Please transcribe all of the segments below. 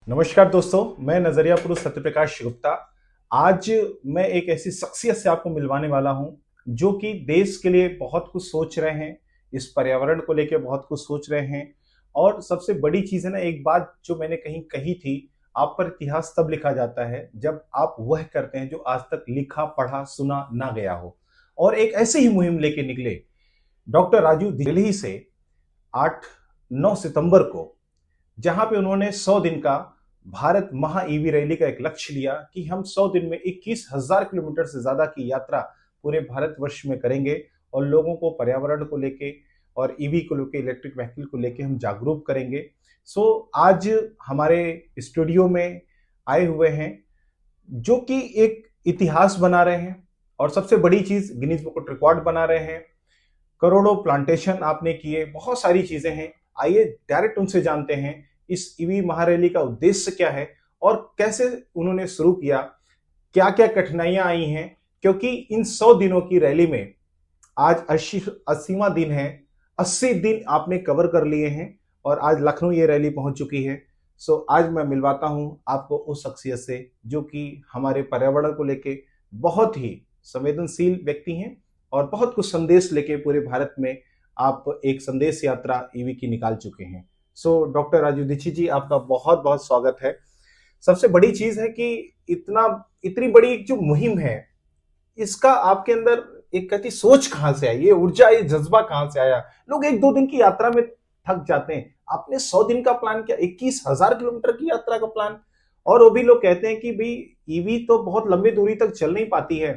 नमस्कार दोस्तों, मैं नजरिया पुरुष सत्यप्रकाश गुप्ता। आज मैं एक ऐसी शख्सियत से आपको मिलवाने वाला हूं जो कि देश के लिए बहुत कुछ सोच रहे हैं, इस पर्यावरण को लेकर बहुत कुछ सोच रहे हैं। और सबसे बड़ी चीज है ना, एक बात जो मैंने कहीं कही थी, आप पर इतिहास तब लिखा जाता है जब आप वह करते हैं जो आज तक लिखा पढ़ा सुना ना गया हो। और एक ऐसी ही मुहिम लेके निकले डॉक्टर राजू दिल्ली से 8-9 सितंबर को, जहां पे उन्होंने 100 दिन का भारत महा ईवी रैली का एक लक्ष्य लिया कि हम 100 दिन में 21,000 किलोमीटर से ज्यादा की यात्रा पूरे भारतवर्ष में करेंगे और लोगों को पर्यावरण को लेके और ईवी को लेके, इलेक्ट्रिक व्हीकल को लेके हम जागरूक करेंगे। आज हमारे स्टूडियो में आए हुए हैं जो कि एक इतिहास बना रहे हैं और सबसे बड़ी चीज गिनीज बुक ऑफ रिकॉर्ड बना रहे हैं। करोड़ों प्लांटेशन आपने किए, बहुत सारी चीजें हैं। आइए डायरेक्ट उनसे जानते हैं इस ईवी महारैली का उद्देश्य क्या है और कैसे उन्होंने शुरू किया, क्या क्या कठिनाइयां आई हैं। क्योंकि इन 100 दिनों की रैली में आज 80वां दिन है, 80 दिन आपने कवर कर लिए हैं और आज लखनऊ ये रैली पहुंच चुकी है। आज मैं मिलवाता हूं आपको उस शख्सियत से जो कि हमारे पर्यावरण को लेके बहुत ही संवेदनशील व्यक्ति हैं और बहुत कुछ संदेश लेके पूरे भारत में आप एक संदेश यात्रा ईवी की निकाल चुके हैं। डॉक्टर राजू दीक्षित जी, आपका बहुत बहुत स्वागत है। सबसे बड़ी चीज है कि इतनी बड़ी जो मुहिम है, इसका आपके अंदर एक कहती सोच कहां से आई, ये ऊर्जा, ये जज्बा कहां से आया? लोग 1-2 दिन की यात्रा में थक जाते हैं, आपने 100 दिन का प्लान किया, 21,000 किलोमीटर की यात्रा का प्लान। और वो भी लोग कहते हैं कि भाई ईवी तो बहुत लंबी दूरी तक चल नहीं पाती है,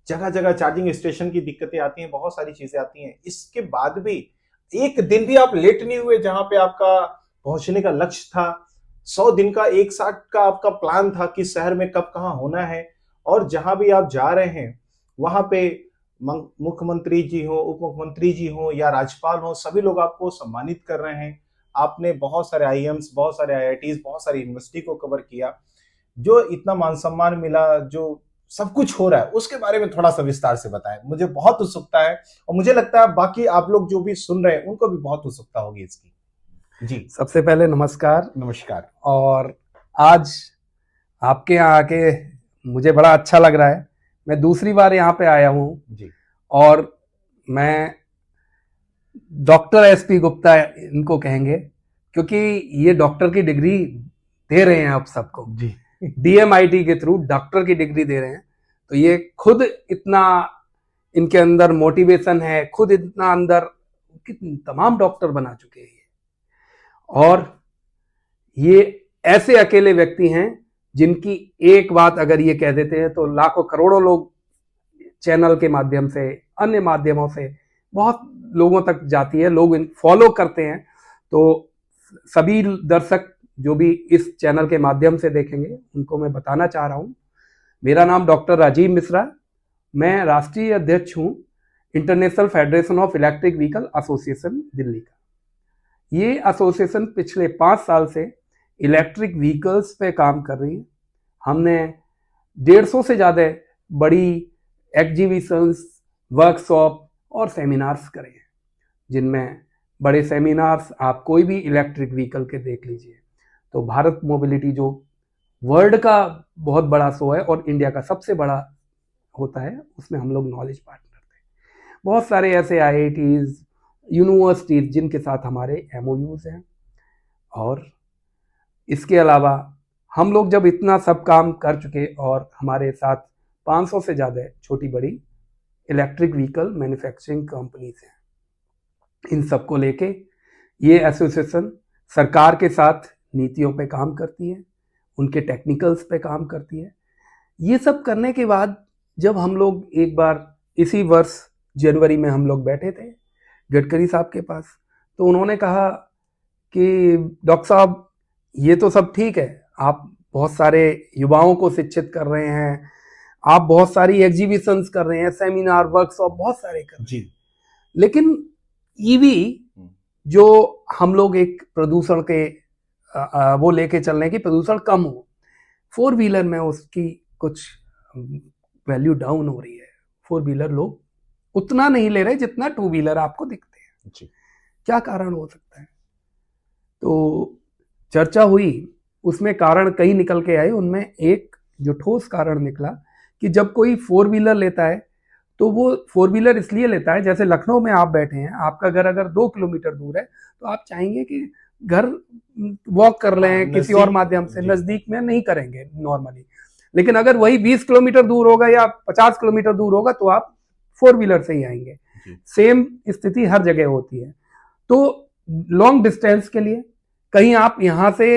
जगह जगह चार्जिंग स्टेशन की दिक्कतें आती हैं, बहुत सारी चीजें आती हैं। इसके बाद भी एक दिन भी आप लेट नहीं हुए जहां पे आपका पहुंचने का लक्ष्य था। 100 दिन का एक साथ का आपका प्लान था कि शहर में कब कहां होना है, और जहां भी आप जा रहे हैं वहां पे मुख्यमंत्री जी हो, उप मुख्यमंत्री जी हो या राज्यपाल हो, सभी लोग आपको सम्मानित कर रहे हैं। आपने बहुत सारे आईएम्स, बहुत सारे आईआईटीज, बहुत सारी यूनिवर्सिटी को कवर किया। जो इतना मान सम्मान मिला, जो सब कुछ हो रहा है, उसके बारे में थोड़ा सा विस्तार से बताएं। मुझे बहुत उत्सुकता है और मुझे लगता है बाकी आप लोग जो भी सुन रहे हैं उनको भी बहुत उत्सुकता होगी इसकी। जी, सबसे पहले नमस्कार। नमस्कार। और आज आपके यहाँ आके मुझे बड़ा अच्छा लग रहा है। मैं दूसरी बार यहाँ पे आया हूँ जी, और मैं डॉक्टर एसपी गुप्ता इनको कहेंगे, क्योंकि ये डॉक्टर की डिग्री दे रहे हैं आप सबको। जी, डीएमआईटी के थ्रू डॉक्टर की डिग्री दे रहे हैं, तो ये खुद इतना इनके अंदर मोटिवेशन है, खुद इतना अंदर तमाम डॉक्टर बना चुके हैं। और ये ऐसे अकेले व्यक्ति हैं जिनकी एक बात अगर ये कह देते हैं तो लाखों करोड़ों लोग चैनल के माध्यम से, अन्य माध्यमों से बहुत लोगों तक जाती है, लोग फॉलो करते हैं। तो सभी दर्शक जो भी इस चैनल के माध्यम से देखेंगे उनको मैं बताना चाह रहा हूं, मेरा नाम डॉक्टर राजीव मिश्रा, मैं राष्ट्रीय अध्यक्ष हूं international federation of electric vehicle association Delhi का। ये एसोसिएशन पिछले 5 साल से इलेक्ट्रिक व्हीकल्स पे काम कर रही है। हमने 150 से ज़्यादा बड़ी एग्जीबिशंस, वर्कशॉप और सेमिनार्स करे हैं, जिनमें बड़े सेमिनार्स आप कोई भी इलेक्ट्रिक व्हीकल के देख लीजिए तो भारत मोबिलिटी जो वर्ल्ड का बहुत बड़ा शो है और इंडिया का सबसे बड़ा होता है, उसमें हम लोग नॉलेज बांट करते हैं। बहुत सारे ऐसे आईआईटीज, यूनिवर्सिटीज जिनके साथ हमारे एमओयूज हैं। और इसके अलावा हम लोग जब इतना सब काम कर चुके और हमारे साथ 500 से ज़्यादा छोटी बड़ी इलेक्ट्रिक व्हीकल मैन्युफैक्चरिंग कंपनीज हैं, इन सबको लेके ये एसोसिएशन सरकार के साथ नीतियों पे काम करती है, उनके टेक्निकल्स पे काम करती है। ये सब करने के बाद जब हम लोग एक बार इसी वर्ष जनवरी में हम लोग बैठे थे गडकरी साहब के पास, तो उन्होंने कहा कि डॉक्टर साहब ये तो सब ठीक है, आप बहुत सारे युवाओं को शिक्षित कर रहे हैं, आप बहुत सारी एग्जीबिशंस कर रहे हैं, सेमिनार, वर्कशॉप बहुत सारे कर रहे हैं, लेकिन ईवी जो हम लोग एक प्रदूषण के वो लेके चल रहे हैं कि प्रदूषण कम हो, 4 व्हीलर में उसकी कुछ वैल्यू डाउन हो रही है। 4 व्हीलर लोग उतना नहीं ले रहे जितना 2 व्हीलर आपको दिखते हैं। क्या कारण हो सकता है? तो चर्चा हुई उसमें कारण कई निकल के आए, उनमें एक जो ठोस कारण निकला कि जब कोई 4 व्हीलर लेता है तो वो 4 व्हीलर इसलिए लेता है, जैसे लखनऊ में आप बैठे हैं, आपका घर अगर 2 किलोमीटर दूर है तो आप चाहेंगे कि घर वॉक कर लें, किसी और माध्यम से, नजदीक में नहीं करेंगे नॉर्मली। लेकिन अगर वही 20 किलोमीटर दूर होगा या 50 किलोमीटर दूर होगा तो आप 4 व्हीलर से ही आएंगे। सेम स्थिति हर जगह होती है। तो लॉन्ग डिस्टेंस के लिए कहीं आप यहां से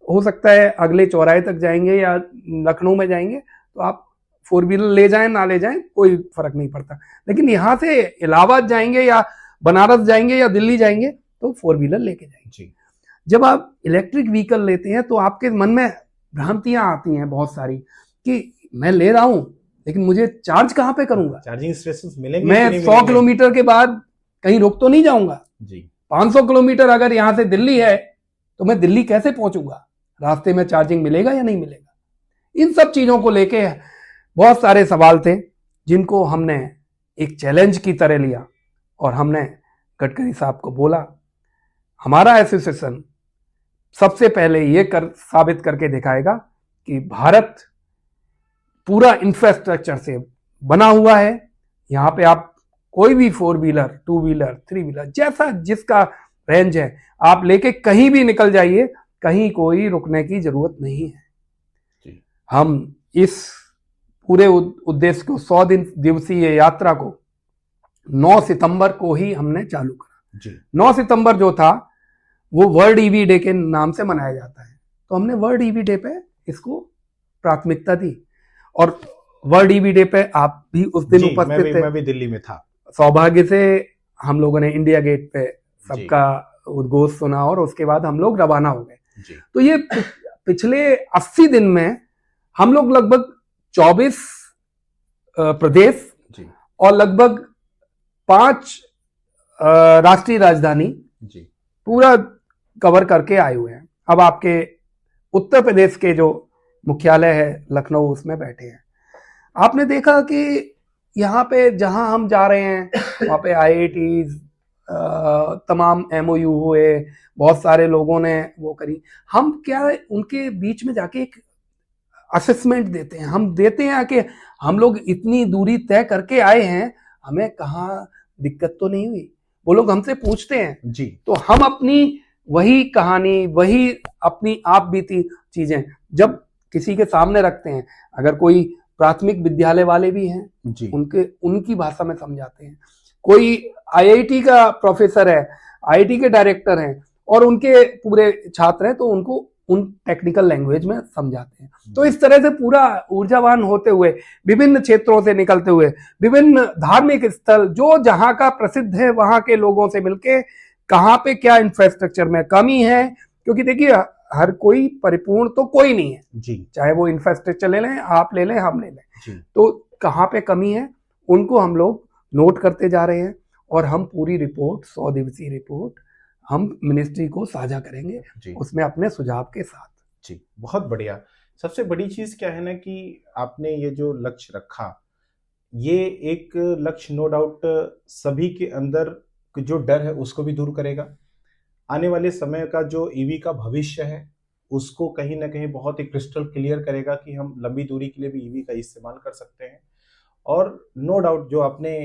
हो सकता है अगले चौराहे तक जाएंगे या लखनऊ में जाएंगे तो आप 4 व्हीलर ले जाएं ना ले जाएं कोई फर्क नहीं पड़ता। लेकिन यहां से इलाहाबाद जाएंगे या बनारस जाएंगे या दिल्ली जाएंगे तो 4 व्हीलर लेके जाएंगे। जब आप इलेक्ट्रिक व्हीकल लेते हैं तो आपके मन में भ्रांतियां आती हैं बहुत सारी कि मैं ले रहा हूं लेकिन मुझे चार्ज कहां पे करूंगा, चार्जिंग स्टेशन मिलेंगे, मैं 100 किलोमीटर के बाद कहीं रुक तो नहीं जाऊंगा जी, 500 किलोमीटर अगर यहां से दिल्ली है तो मैं दिल्ली कैसे पहुंचूंगा, रास्ते में चार्जिंग मिलेगा या नहीं मिलेगा। इन सब चीजों को लेके बहुत सारे सवाल थे जिनको हमने एक चैलेंज की तरह लिया और हमने गडकरी साहब को बोला हमारा एसोसिएशन सबसे पहले ये साबित करके दिखाएगा कि भारत पूरा इंफ्रास्ट्रक्चर से बना हुआ है। यहाँ पे आप कोई भी 4 व्हीलर, 2 व्हीलर, 3 व्हीलर, जैसा जिसका रेंज है आप लेके कहीं भी निकल जाइए, कहीं कोई रुकने की जरूरत नहीं है। हम इस पूरे उद्देश्य को 100 दिवसीय यात्रा को 9 सितंबर को ही हमने चालू करा जी। 9 सितंबर जो था वो वर्ल्ड ईवी डे के नाम से मनाया जाता है, तो हमने वर्ल्ड ईवी डे पे इसको प्राथमिकता दी। और वर्ल्ड ईवी डे पे आप भी उस दिन उपस्थित थे, मैं भी दिल्ली में था। सौभाग्य से हम लोगों ने इंडिया गेट पे सबका उद्घोष सुना और उसके बाद हम लोग रवाना हो गए। तो ये पिछले 80 दिन में हम लोग लगभग 24 प्रदेश और लगभग 5 राष्ट्रीय राजधानी पूरा कवर करके आए हुए हैं। अब आपके उत्तर प्रदेश के जो मुख्यालय है लखनऊ, उसमें बैठे हैं। आपने देखा कि यहाँ पे जहां हम जा रहे हैं वहां पे IITs, तमाम MOU हुए, बहुत सारे लोगों ने वो करी। हम क्या उनके बीच में जाके एक असेसमेंट देते हैं, हम देते हैं कि हम लोग इतनी दूरी तय करके आए हैं, हमें कहाँ दिक्कत तो नहीं हुई। वो लोग हमसे पूछते हैं जी, तो हम अपनी वही कहानी, वही अपनी आप बीती चीजें जब किसी के सामने रखते हैं, अगर कोई प्राथमिक विद्यालय वाले भी हैं जी, उनकी भाषा में समझाते हैं। कोई IIT का प्रोफेसर है, IIT के डायरेक्टर हैं और उनके पूरे छात्र हैं, तो उनको उन टेक्निकल लैंग्वेज में समझाते हैं। तो इस तरह से पूरा ऊर्जावान होते हुए, विभिन्न क्षेत्रों से निकलते हुए, विभिन्न धार्मिक स्थल जो जहां का प्रसिद्ध है वहां के लोगों से मिलके कहां पे क्या इंफ्रास्ट्रक्चर में कमी है, क्योंकि देखिए हर कोई परिपूर्ण तो कोई नहीं है जी, चाहे वो इंफ्रास्ट्रक्चर ले लें, आप ले लें, हम ले लें, तो कहां पे कमी है उनको हम लोग नोट करते जा रहे हैं और हम पूरी रिपोर्ट, 100 दिवसीय रिपोर्ट हम मिनिस्ट्री को साझा करेंगे उसमें अपने सुझाव के साथ जी। बहुत बढ़िया। सबसे बड़ी चीज क्या है ना कि आपने ये जो लक्ष्य रखा, ये एक लक्ष्य नो डाउट सभी के अंदर जो डर है उसको भी दूर करेगा। आने वाले समय का जो ईवी का भविष्य है उसको कहीं ना कहीं बहुत ही क्रिस्टल क्लियर करेगा कि हम लंबी दूरी के लिए भी ईवी का इस्तेमाल कर सकते हैं। और नो डाउट जो आपने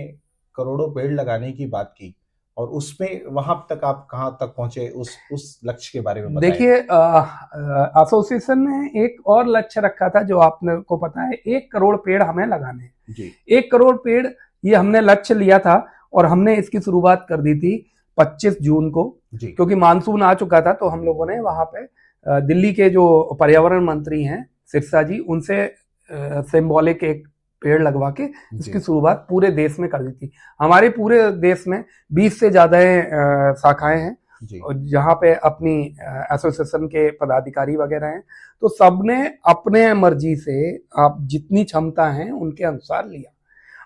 करोड़ों पेड़ लगाने की बात की और उसमें वहां तक आप कहां तक पहुंचे, उस लक्ष्य के बारे में बताएं। देखिए एसोसिएशन ने एक और लक्ष्य रखा था जो आपने को पता है, 1 करोड़ पेड़ हमें लगाने हैं। 1 करोड़ पेड़ ये हमने लक्ष्य लिया था और हमने इसकी शुरुआत कर दी थी 25 जून को, क्योंकि मानसून आ चुका था। तो हम लोगों ने वहां पे दिल्ली के जो पर्यावरण मंत्री हैं सिरसा जी, उनसे सिंबॉलिक एक पेड़ लगवा के इसकी शुरुआत पूरे देश में कर दी थी। हमारे पूरे देश में 20 से ज्यादा शाखाएं हैं और जहाँ पे अपनी एसोसिएशन के पदाधिकारी वगैरह हैं, तो सबने अपने मर्जी से आप जितनी क्षमता है उनके अनुसार लिया।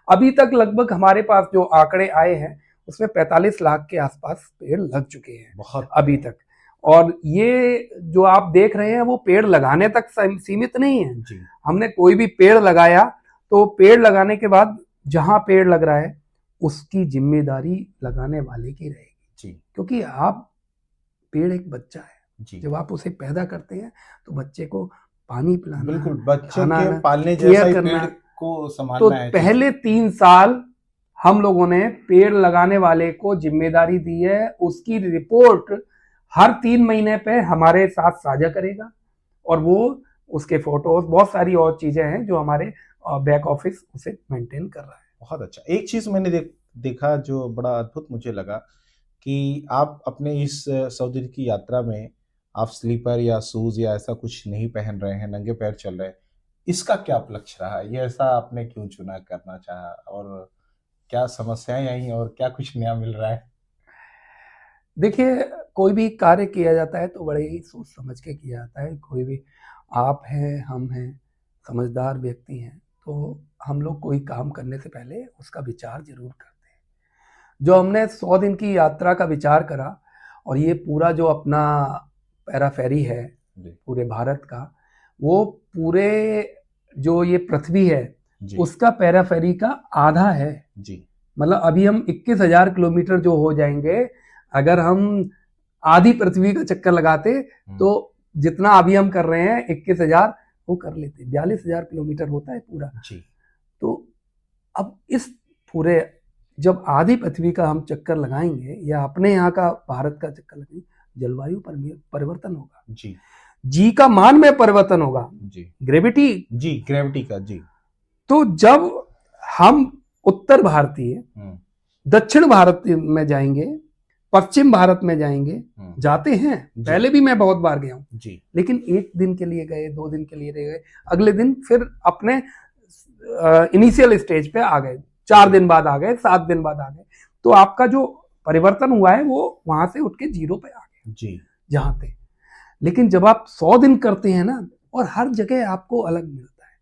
अभी तक लगभग हमारे पास जो आंकड़े आए हैं उसमें 45 लाख के आसपास पेड़ लग चुके हैं बहुत अभी तक। और ये जो आप देख रहे हैं वो पेड़ लगाने तक सीमित नहीं है। हमने कोई भी पेड़ लगाया तो पेड़ लगाने के बाद जहां पेड़ लग रहा है उसकी जिम्मेदारी लगाने वाले की रहेगी जी, क्योंकि आप पेड़ एक बच्चा है, जी जब आप उसे पैदा करते हैं तो बच्चे को पानी पिलाना, बिल्कुल, बच्चे खाना के पालने जैसा केयर ही करना। पेड़ को तो संभालना है चीजें। पहले 3 साल हम लोगों ने पेड़ लगाने वाले को जिम्मेदारी दी है, उसकी रिपोर्ट हर 3 महीने पे हमारे साथ साझा करेगा, और वो उसके फोटोज, बहुत सारी और चीजें हैं जो हमारे बैक ऑफिस उसे मेंटेन कर रहा है। बहुत अच्छा। एक चीज मैंने देखा जो बड़ा अद्भुत मुझे लगा कि आप अपने इस 100 दिन की यात्रा में आप स्लीपर या शूज या ऐसा कुछ नहीं पहन रहे हैं, नंगे पैर चल रहे हैं। इसका क्या लक्ष्य रहा? ये ऐसा आपने क्यों चुना, करना चाहा, और क्या समस्याएं आई और क्या कुछ नया मिल रहा है? देखिए, कोई भी कार्य किया जाता है तो बड़े ही सोच समझ के किया जाता है। कोई भी, आप हैं, हम हैं, समझदार व्यक्ति हैं, तो हम लोग कोई काम करने से पहले उसका विचार जरूर करते हैं। जो हमने 100 दिन की यात्रा का विचार करा, और ये पूरा जो अपना पैराफेरी है जी पूरे भारत का, वो पूरे जो ये पृथ्वी है जी उसका पैराफेरी का आधा है। जी मतलब अभी हम 21,000 किलोमीटर जो हो जाएंगे, अगर हम आधी पृथ्वी का चक्कर लगाते तो जितना अभी हम कर रहे हैं 21,000 वो कर लेते, 42,000 किलोमीटर होता है पूरा। जी तो अब इस पूरे, जब आधी पृथ्वी का हम चक्कर लगाएंगे या अपने यहाँ का भारत का चक्कर लगाएंगे, जलवायु परिवर्तन होगा, जी जी का मान में परिवर्तन होगा, जी ग्रेविटी। जी ग्रेविटी का जी। तो जब हम उत्तर भारतीय दक्षिण भारत में जाएंगे, पश्चिम भारत में जाएंगे, जाते हैं, पहले भी मैं बहुत बार गया हूं जी, लेकिन 1 दिन के लिए गए, 2 दिन के लिए रह गए, अगले दिन फिर अपने इनिशियल स्टेज पे आ गए, 4 दिन बाद आ गए, 7 दिन बाद आ गए। तो आपका जो परिवर्तन हुआ है वो वहां से उठ के 0 पे आ गया जी जहां थे। लेकिन जब आप 100 दिन करते हैं ना, और हर जगह आपको अलग मिलता है,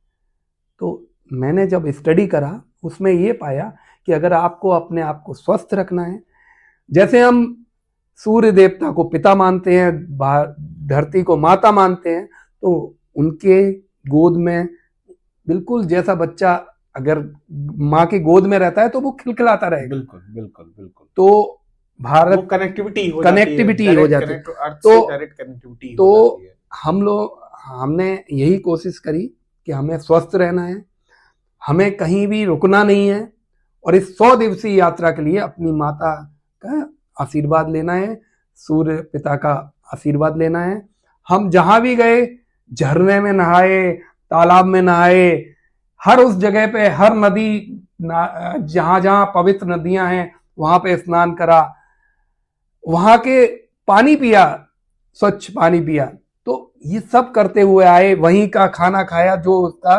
तो मैंने जब स्टडी करा उसमें ये पाया कि अगर आपको अपने आप को स्वस्थ रखना है, जैसे हम सूर्य देवता को पिता मानते हैं, धरती को माता मानते हैं, तो उनके गोद में बिल्कुल जैसा बच्चा अगर माँ की गोद में रहता है तो वो खिलखिलाता रहेगा। बिल्कुल बिल्कुल बिल्कुल। तो भारत कनेक्टिविटी हो जाती है। तो हमने यही कोशिश करी कि हमें स्वस्थ रहना है, हमें कहीं भी रुकना नहीं है, और इस 100 दिवसीय यात्रा के लिए अपनी माता का आशीर्वाद लेना है, सूर्य पिता का आशीर्वाद लेना है। हम जहां भी गए, झरने में नहाए, तालाब में नहाए, हर उस जगह पे, हर नदी, जहां जहां पवित्र नदियां हैं वहां पे स्नान करा, वहां के पानी पिया, स्वच्छ पानी पिया। तो ये सब करते हुए आए, वहीं का खाना खाया जो उसका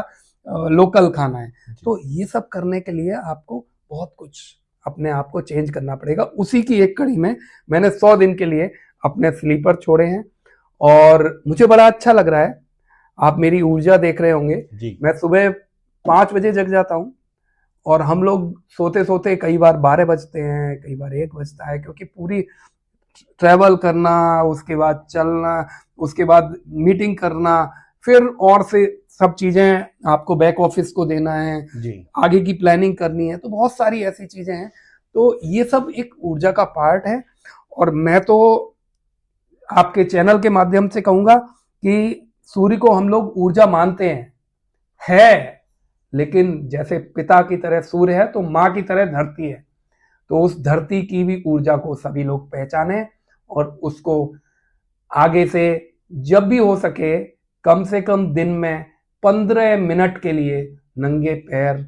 लोकल खाना है। तो ये सब करने के लिए आपको बहुत कुछ अपने आप को चेंज करना पड़ेगा। उसी की एक कड़ी में मैंने 100 दिन के लिए अपने स्लीपर छोड़े हैं, और मुझे बड़ा अच्छा लग रहा है। आप मेरी ऊर्जा देख रहे होंगे, मैं सुबह 5 बजे जग जाता हूं, और हम लोग सोते सोते कई बार 12 बजते हैं, कई बार 1 बजता है, क्योंकि पूरी ट्रैवल करना, उसके बाद चलना, उसके बाद मीटिंग करना, फिर और से सब चीजें आपको बैक ऑफिस को देना है जी, आगे की प्लानिंग करनी है, तो बहुत सारी ऐसी चीजें हैं। तो ये सब एक ऊर्जा का पार्ट है, और मैं तो आपके चैनल के माध्यम से कहूंगा कि सूर्य को हम लोग ऊर्जा मानते हैं, लेकिन जैसे पिता की तरह सूर्य है तो माँ की तरह धरती है। तो उस धरती की भी ऊर्जा को सभी लोग पहचाने, और उसको आगे से जब भी हो सके कम से कम दिन में 15 मिनट के लिए नंगे पैर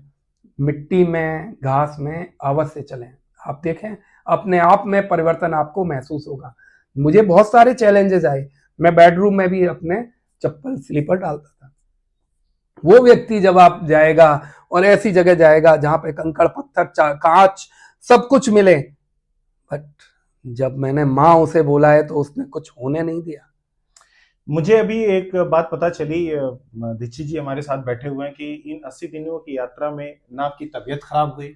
मिट्टी में, घास में अवश्य चलें। आप देखें, अपने आप में परिवर्तन आपको महसूस होगा। मुझे बहुत सारे चैलेंजेस आए, मैं बेडरूम में भी अपने चप्पल स्लीपर डालता था। वो व्यक्ति जब आप जाएगा और ऐसी जगह जाएगा जहां पे कंकड़ पत्थर कांच सब कुछ मिले, बट जब मैंने माँ उसे बोला है तो उसने कुछ होने नहीं दिया। मुझे अभी एक बात पता चली, दीक्षित जी हमारे साथ बैठे हुए हैं, कि इन 80 दिनों की यात्रा में ना आपकी तबीयत खराब हुई।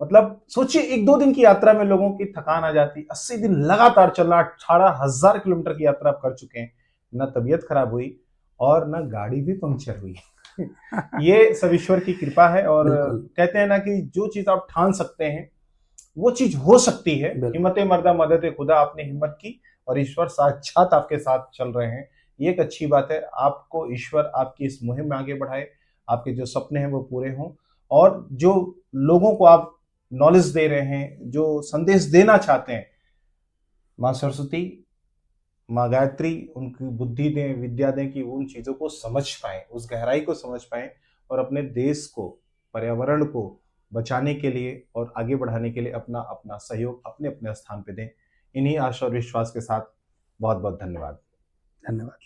मतलब सोचिए, 1-2 दिन की यात्रा में लोगों की थकान आ जाती, 80 दिन लगातार चलना, 18,000 किलोमीटर की यात्रा आप कर चुके हैं, ना तबीयत खराब हुई और ना गाड़ी भी पंक्चर हुई। ये सब ईश्वर की कृपा है, और कहते हैं ना कि जो चीज आप ठान सकते हैं वो चीज हो सकती है। हिम्मत मर्दा मदद खुदा, आपने हिम्मत की और ईश्वर साक्षात आपके साथ चल रहे हैं। ये एक अच्छी बात है। आपको ईश्वर आपकी इस मुहिम में आगे बढ़ाए, आपके जो सपने हैं वो पूरे हों, और जो लोगों को आप नॉलेज दे रहे हैं, जो संदेश देना चाहते हैं, माँ सरस्वती, माँ गायत्री उनकी बुद्धि दें, विद्या दें कि वो उन चीज़ों को समझ पाएँ, उस गहराई को समझ पाएँ और अपने देश को, पर्यावरण को बचाने के लिए और आगे बढ़ाने के लिए अपना अपना सहयोग अपने अपने स्थान पे दें। इन्हीं आशा और विश्वास के साथ बहुत बहुत धन्यवाद। धन्यवाद।